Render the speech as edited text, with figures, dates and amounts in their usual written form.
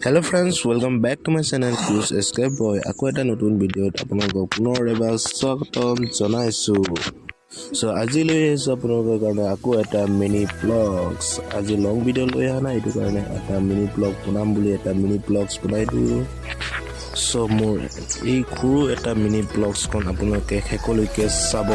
Hello friends, welcome back to my channel Cruise Escape Boy. Aku এটা নতুন ভিডিঅ'ত আপোনালোকক পুনৰ এবাৰ স্বাগতম জনাইছো। So আজি লৈ আহিছো আপোনালোকৰ কাৰণে আকৌ এটা মিনি ব্লগছ। আজি লং ভিডিঅ' লৈ আহা নাই, এইটো কাৰণে এটা মিনি ব্লগ বনাম বুলি এটা মিনি ব্লগছ বনাই দিলো। So মোৰ এই সৰু এটা মিনি ব্লগছখন আপোনালোকে শেষলৈকে চাব।